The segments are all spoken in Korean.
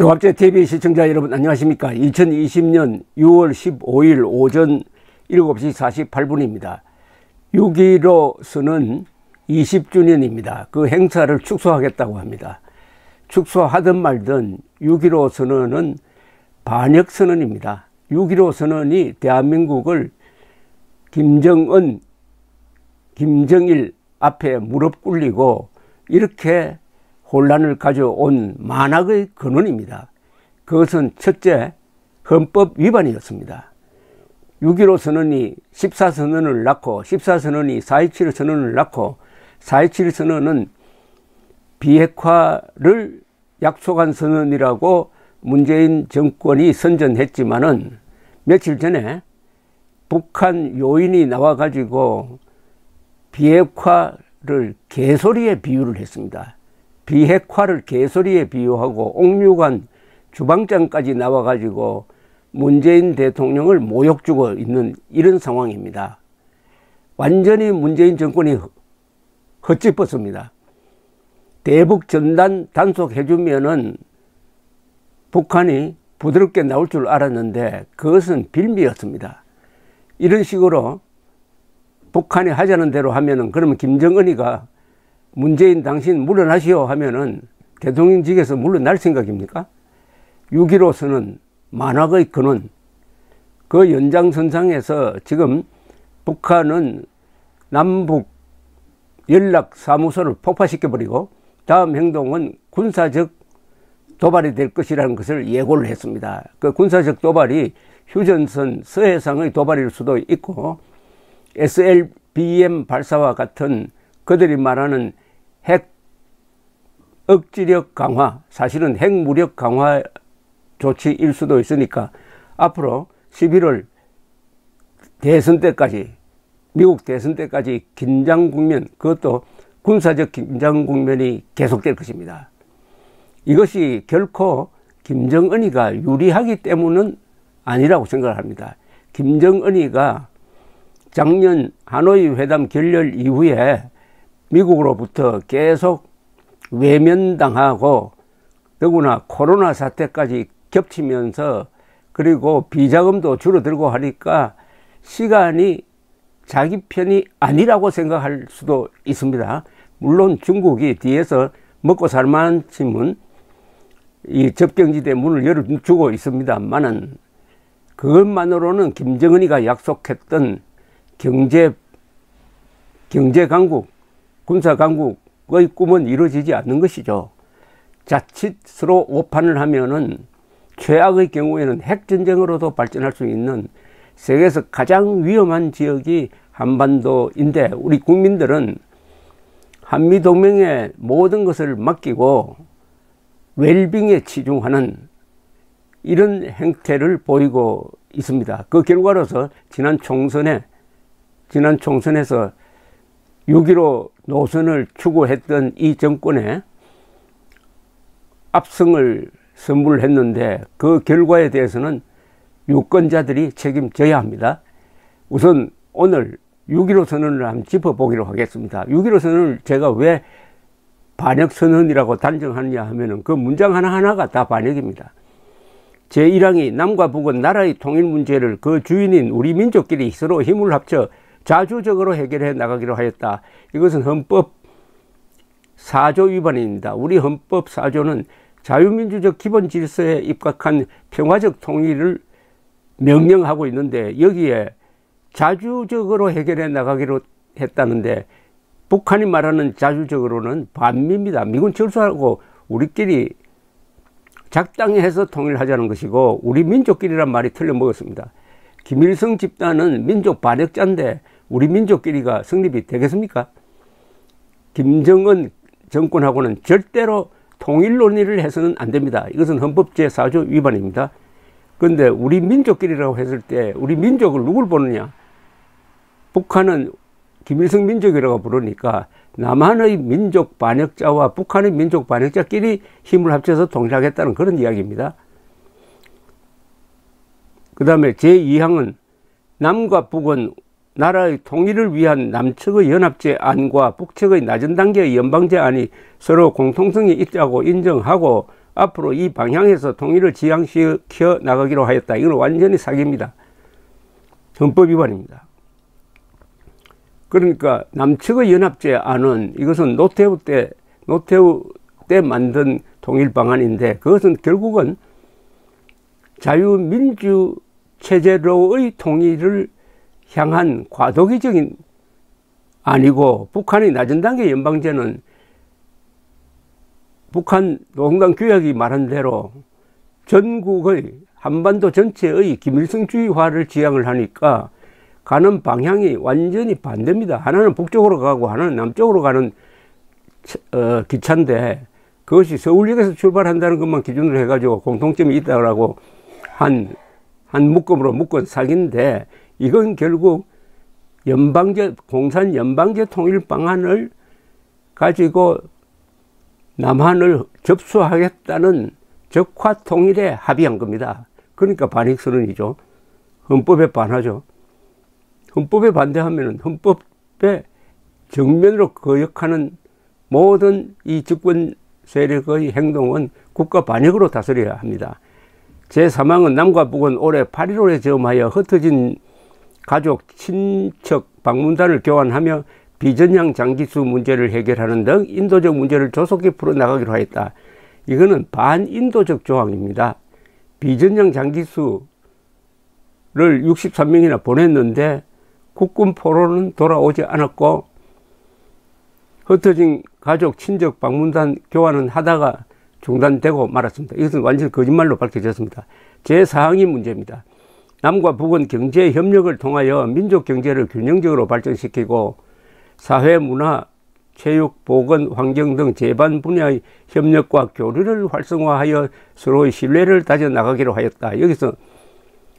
종합제 TV 시청자 여러분 안녕하십니까. 2020년 6월 15일 오전 7시 48분입니다. 6.15선언 20주년입니다. 그 행사를 축소하겠다고 합니다. 축소하든 말든 6.15 선언은 반역선언입니다. 6.15 선언이 대한민국을 김정은, 김정일 앞에 무릎 꿇리고 이렇게 혼란을 가져온 만악의 근원입니다. 그것은 첫째, 헌법 위반이었습니다. 6.15 선언이 14선언을 낳고 14선언이 4.27 선언을 낳고 4.27 선언은 비핵화를 약속한 선언이라고 문재인 정권이 선전했지만은 며칠 전에 북한 요인이 나와가지고 비핵화를 개소리에 비유를 했습니다. 비핵화를 개소리에 비유하고 옥류관 주방장까지 나와가지고 문재인 대통령을 모욕 주고 있는 이런 상황입니다. 완전히 문재인 정권이 헛짚었습니다. 대북 전단 단속해주면은 북한이 부드럽게 나올 줄 알았는데 그것은 빌미였습니다. 이런 식으로 북한이 하자는 대로 하면은 그러면 김정은이가 문재인 당신 물러나시오 하면은 대통령직에서 물러날 생각입니까? 6.15선언 만악의 근원, 그 연장선상에서 지금 북한은 남북 연락사무소를 폭파시켜버리고 다음 행동은 군사적 도발이 될 것이라는 것을 예고를 했습니다. 그 군사적 도발이 휴전선 서해상의 도발일 수도 있고 SLBM 발사와 같은 그들이 말하는 핵 억지력 강화, 사실은 핵무력 강화 조치일 수도 있으니까 앞으로 11월 대선 때까지, 미국 대선 때까지 긴장 국면, 그것도 군사적 긴장 국면이 계속될 것입니다. 이것이 결코 김정은이가 유리하기 때문은 아니라고 생각을 합니다. 김정은이가 작년 하노이 회담 결렬 이후에 미국으로부터 계속 외면당하고 더구나 코로나 사태까지 겹치면서 그리고 비자금도 줄어들고 하니까 시간이 자기 편이 아니라고 생각할 수도 있습니다. 물론 중국이 뒤에서 먹고 살만한 짐은 이 접경지대 문을 열어주고 있습니다만은 그것만으로는 김정은이가 약속했던 경제강국, 군사강국의 꿈은 이루어지지 않는 것이죠. 자칫 서로 오판을 하면은 최악의 경우에는 핵전쟁으로도 발전할 수 있는 세계에서 가장 위험한 지역이 한반도인데 우리 국민들은 한미동맹의 모든 것을 맡기고 웰빙에 치중하는 이런 행태를 보이고 있습니다. 그 결과로서 지난 총선에서 6.15 노선을 추구했던 이 정권에 압승을 선물했는데 그 결과에 대해서는 유권자들이 책임져야 합니다. 우선 오늘 6.15 선언을 한번 짚어보기로 하겠습니다. 6.15 선언을 제가 왜 반역선언이라고 단정하느냐 하면은 그 문장 하나하나가 다 반역입니다. 제1항이 남과 북은 나라의 통일 문제를 그 주인인 우리 민족끼리 서로 힘을 합쳐 자주적으로 해결해 나가기로 하였다. 이것은 헌법 4조 위반입니다. 우리 헌법 4조는 자유민주적 기본 질서에 입각한 평화적 통일을 명령하고 있는데 여기에 자주적으로 해결해 나가기로 했다는데 북한이 말하는 자주적으로는 반미입니다. 미군 철수하고 우리끼리 작당히 해서 통일하자는 것이고 우리 민족끼리란 말이 틀려먹었습니다. 김일성 집단은 민족 반역자인데 우리 민족끼리가 성립이 되겠습니까? 김정은 정권하고는 절대로 통일 논의를 해서는 안 됩니다. 이것은 헌법 제4조 위반입니다. 그런데 우리 민족끼리라고 했을 때 우리 민족을 누굴 보느냐? 북한은 김일성 민족이라고 부르니까 남한의 민족 반역자와 북한의 민족 반역자끼리 힘을 합쳐서 통일하겠다는 그런 이야기입니다. 그 다음에 제2항은 남과 북은 나라의 통일을 위한 남측의 연합제 안과 북측의 낮은 단계의 연방제 안이 서로 공통성이 있다고 인정하고 앞으로 이 방향에서 통일을 지향시켜 나가기로 하였다. 이건 완전히 사기입니다. 헌법 위반입니다. 그러니까 남측의 연합제 안은 이것은 노태우 때 만든 통일 방안인데, 그것은 결국은 자유민주 체제로의 통일을 향한 과도기적인 아니고, 북한의 낮은 단계 연방제는 북한 노동당 규약이 말한 대로 전국의 한반도 전체의 김일성주의화를 지향을 하니까 가는 방향이 완전히 반대입니다. 하나는 북쪽으로 가고 하나는 남쪽으로 가는 기차인데, 그것이 서울역에서 출발한다는 것만 기준으로 해가지고 공통점이 있다고 한 묶음으로 묶은 사기인데, 이건 결국 공산 연방제 통일 방안을 가지고 남한을 접수하겠다는 적화 통일에 합의한 겁니다. 그러니까 반익선언이죠. 헌법에 반하죠. 헌법에 반대하면 헌법에 정면으로 거역하는 모든 이 집권 세력의 행동은 국가 반역으로 다스려야 합니다. 제3항은 남과 북은 올해 8.15에 저음하여 흩어진 가족, 친척, 방문단을 교환하며 비전향 장기수 문제를 해결하는 등 인도적 문제를 조속히 풀어나가기로 하였다. 이거는 반인도적 조항입니다. 비전향 장기수를 63명이나 보냈는데 국군 포로는 돌아오지 않았고, 흩어진 가족, 친척, 방문단 교환은 하다가 중단되고 말았습니다. 이것은 완전히 거짓말로 밝혀졌습니다. 제4항이 문제입니다. 남과 북은 경제 협력을 통하여 민족 경제를 균형적으로 발전시키고 사회, 문화, 체육, 보건, 환경 등 제반 분야의 협력과 교류를 활성화하여 서로의 신뢰를 다져나가기로 하였다. 여기서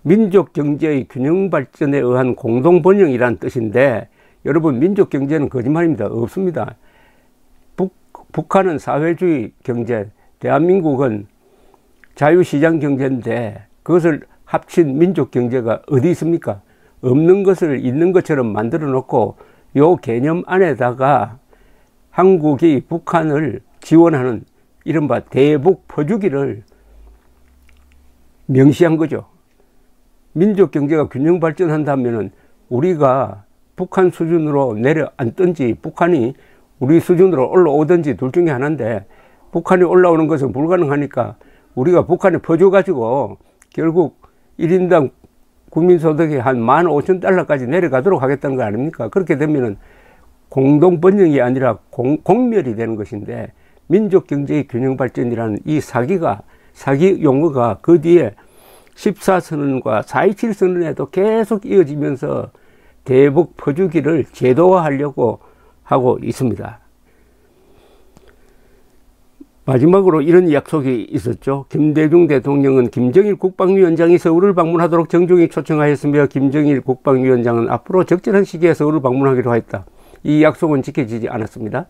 민족 경제의 균형 발전에 의한 공동 번영이란 뜻인데, 여러분, 민족 경제는 거짓말입니다. 없습니다. 북한은 사회주의 경제, 대한민국은 자유시장 경제인데 그것을 합친 민족 경제가 어디 있습니까? 없는 것을 있는 것처럼 만들어 놓고 요 개념 안에다가 한국이 북한을 지원하는 이른바 대북 퍼주기를 명시한 거죠. 민족 경제가 균형 발전한다면은 우리가 북한 수준으로 내려앉든지 북한이 우리 수준으로 올라오든지 둘 중에 하나인데, 북한이 올라오는 것은 불가능하니까 우리가 북한에 퍼줘가지고 결국 1인당 국민소득이 한 15,000달러까지 내려가도록 하겠다는 거 아닙니까? 그렇게 되면은 공동번영이 아니라 공멸이 되는 것인데, 민족경제의 균형발전이라는 이 사기 용어가 그 뒤에 14선언과 4.27 선언에도 계속 이어지면서 대북 퍼주기를 제도화하려고 하고 있습니다. 마지막으로 이런 약속이 있었죠. 김대중 대통령은 김정일 국방위원장이 서울을 방문하도록 정중히 초청하였으며, 김정일 국방위원장은 앞으로 적절한 시기에 서울을 방문하기로 했다. 이 약속은 지켜지지 않았습니다.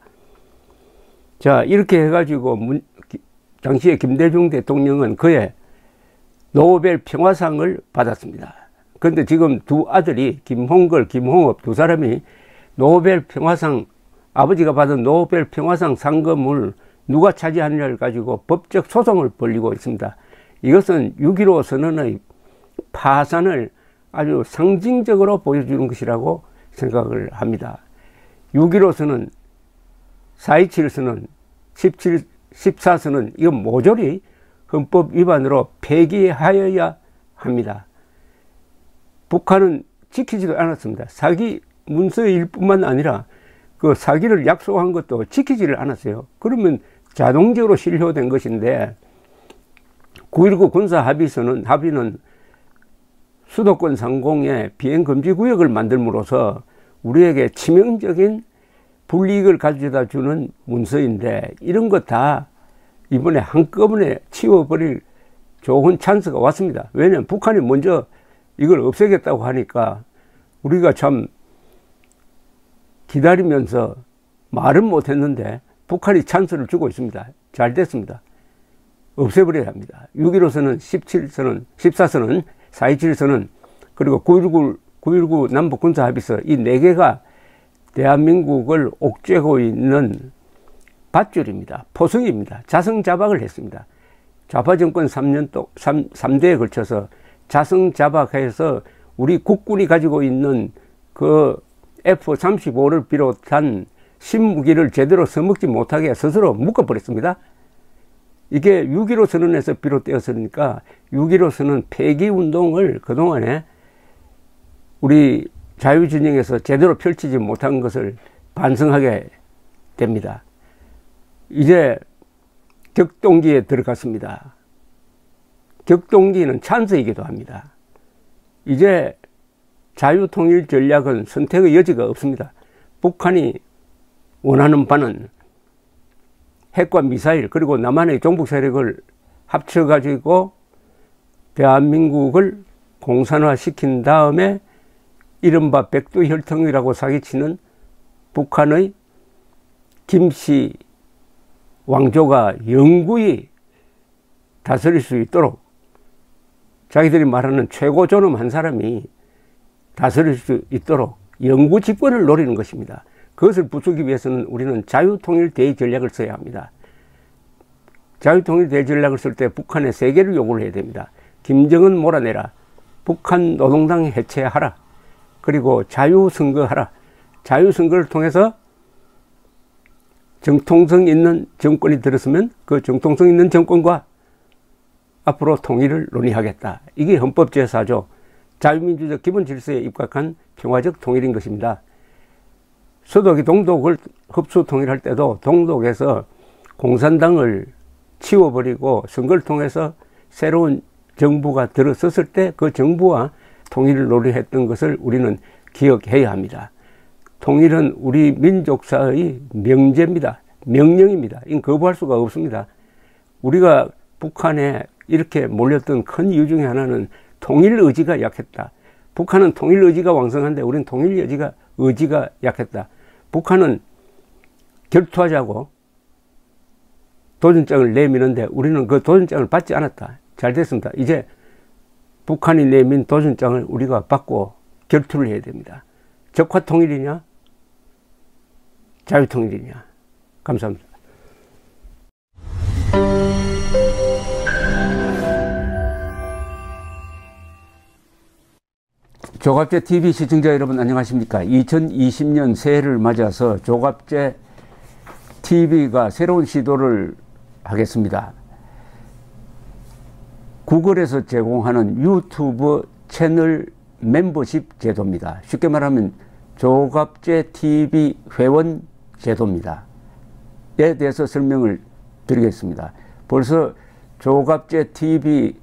자, 이렇게 해가지고 당시에 김대중 대통령은 그의 노벨 평화상을 받았습니다. 그런데 지금 두 아들이 김홍걸, 김홍업 두 사람이 노벨 평화상, 아버지가 받은 노벨 평화상 상금을 누가 차지하느냐를 가지고 법적 소송을 벌이고 있습니다. 이것은 6.15 선언의 파산을 아주 상징적으로 보여주는 것이라고 생각을 합니다. 6.15 선언, 4.27 선언, 14 선언, 이건 모조리 헌법 위반으로 폐기하여야 합니다. 북한은 지키지도 않았습니다. 사기 문서일 뿐만 아니라 그 사기를 약속한 것도 지키지를 않았어요. 그러면 자동적으로 실효된 것인데, 9.19 군사 합의는 수도권 상공에 비행금지구역을 만들므로써 우리에게 치명적인 불이익을 가져다 주는 문서인데, 이런 거 다 이번에 한꺼번에 치워버릴 좋은 찬스가 왔습니다. 왜냐하면 북한이 먼저 이걸 없애겠다고 하니까 우리가 참 기다리면서 말은 못했는데 북한이 찬스를 주고 있습니다. 잘 됐습니다. 없애버려야 합니다. 6.15 선언, 17선언, 14선언, 4.27선언, 그리고 9.19 남북군사합의서, 이 4개가 대한민국을 옥죄고 있는 밧줄입니다. 포성입니다. 자성자박을 했습니다. 좌파 정권 3대에 걸쳐서 자승자박해서 우리 국군이 가지고 있는 그 F-35를 비롯한 신무기를 제대로 써먹지 못하게 스스로 묶어버렸습니다. 이게 6.15 선언에서 비롯되었으니까 6.15 선언 폐기운동을 그동안에 우리 자유진영에서 제대로 펼치지 못한 것을 반성하게 됩니다. 이제 격동기에 들어갔습니다. 격동기는 찬스이기도 합니다. 이제 자유통일 전략은 선택의 여지가 없습니다. 북한이 원하는 바는 핵과 미사일 그리고 남한의 종북 세력을 합쳐가지고 대한민국을 공산화시킨 다음에 이른바 백두혈통이라고 사기치는 북한의 김씨 왕조가 영구히 다스릴 수 있도록 자기들이 말하는 최고 존엄 한 사람이 다스릴 수 있도록 영구 집권을 노리는 것입니다. 그것을 부수기 위해서는 우리는 자유통일 대의 전략을 써야 합니다. 자유통일 대의 전략을 쓸 때 북한에 세 개를 요구를 해야 됩니다. 김정은 몰아내라. 북한 노동당 해체하라. 그리고 자유선거하라. 자유선거를 통해서 정통성 있는 정권이 들었으면 그 정통성 있는 정권과 앞으로 통일을 논의하겠다. 이게 헌법 제4조 자유민주적 기본질서에 입각한 평화적 통일인 것입니다. 서독이 동독을 흡수 통일할 때도 동독에서 공산당을 치워버리고 선거를 통해서 새로운 정부가 들어섰을 때 그 정부와 통일을 논의했던 것을 우리는 기억해야 합니다. 통일은 우리 민족사의 명제입니다. 명령입니다. 이건 거부할 수가 없습니다. 우리가 북한에 이렇게 몰렸던 큰 이유 중에 하나는 통일 의지가 약했다. 북한은 통일 의지가 왕성한데 우리는 통일 의지가 약했다. 북한은 결투하자고 도전장을 내미는데 우리는 그 도전장을 받지 않았다. 잘 됐습니다. 이제 북한이 내민 도전장을 우리가 받고 결투를 해야 됩니다. 적화통일이냐 자유통일이냐. 감사합니다. 조갑제 TV 시청자 여러분 안녕하십니까. 2020년 새해를 맞아서 조갑제 TV가 새로운 시도를 하겠습니다. 구글에서 제공하는 유튜브 채널 멤버십 제도입니다. 쉽게 말하면 조갑제 TV 회원 제도입니다. 에 대해서 설명을 드리겠습니다. 벌써 조갑제 TV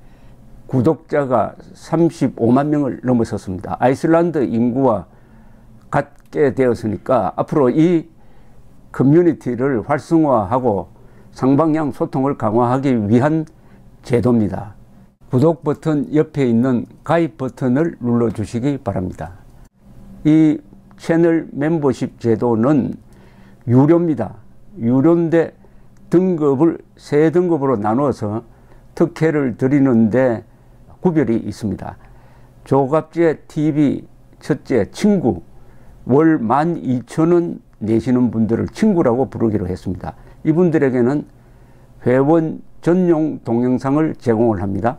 구독자가 35만 명을 넘어섰습니다. 아이슬란드 인구와 같게 되었으니까 앞으로 이 커뮤니티를 활성화하고 상방향 소통을 강화하기 위한 제도입니다. 구독 버튼 옆에 있는 가입 버튼을 눌러주시기 바랍니다. 이 채널 멤버십 제도는 유료입니다. 유료인데 등급을 세 등급으로 나누어서 특혜를 드리는데 구별이 있습니다. 조갑제 TV 첫째 친구 월 12,000원 내시는 분들을 친구라고 부르기로 했습니다. 이분들에게는 회원 전용 동영상을 제공을 합니다.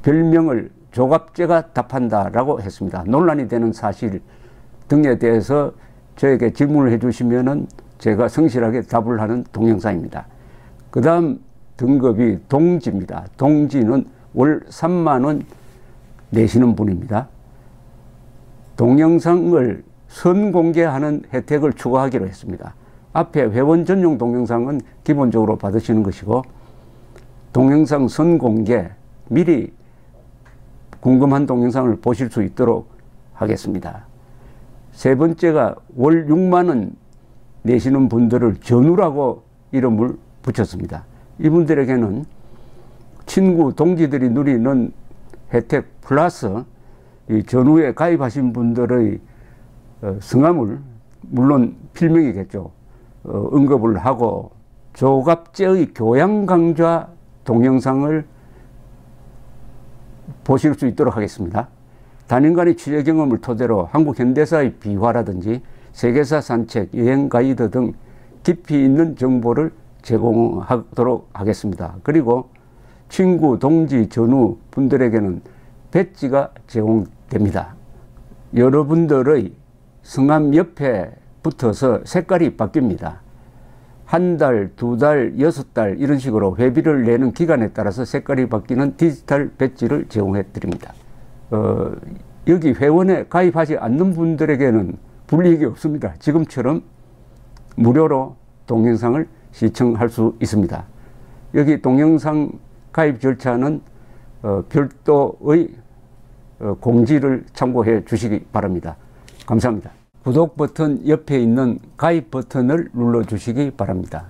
별명을 조갑제가 답한다 라고 했습니다. 논란이 되는 사실 등에 대해서 저에게 질문을 해주시면은 제가 성실하게 답을 하는 동영상입니다. 그 다음 등급이 동지입니다. 동지는 월 3만원 내시는 분입니다. 동영상을 선공개하는 혜택을 추가하기로 했습니다. 앞에 회원 전용 동영상은 기본적으로 받으시는 것이고 동영상 선공개 미리 궁금한 동영상을 보실 수 있도록 하겠습니다. 세 번째가 월 6만원 내시는 분들을 전우라고 이름을 붙였습니다. 이분들에게는 친구 동지들이 누리는 혜택 플러스 이 전우에 가입하신 분들의 성함을 물론 필명이겠죠. 언급을 하고 조갑제의 교양 강좌 동영상을 보실 수 있도록 하겠습니다. 단연간의 취재 경험을 토대로 한국 현대사의 비화라든지 세계사 산책, 여행 가이드 등 깊이 있는 정보를 제공하도록 하겠습니다. 그리고 친구, 동지, 전우 분들에게는 배지가 제공됩니다. 여러분들의 성함 옆에 붙어서 색깔이 바뀝니다. 한 달, 두 달, 6달 이런 식으로 회비를 내는 기간에 따라서 색깔이 바뀌는 디지털 배지를 제공해 드립니다. 여기 회원에 가입하지 않는 분들에게는 불이익이 없습니다. 지금처럼 무료로 동영상을 시청할 수 있습니다. 여기 동영상 가입 절차는 별도의 공지를 참고해 주시기 바랍니다. 감사합니다. 구독 버튼 옆에 있는 가입 버튼을 눌러 주시기 바랍니다.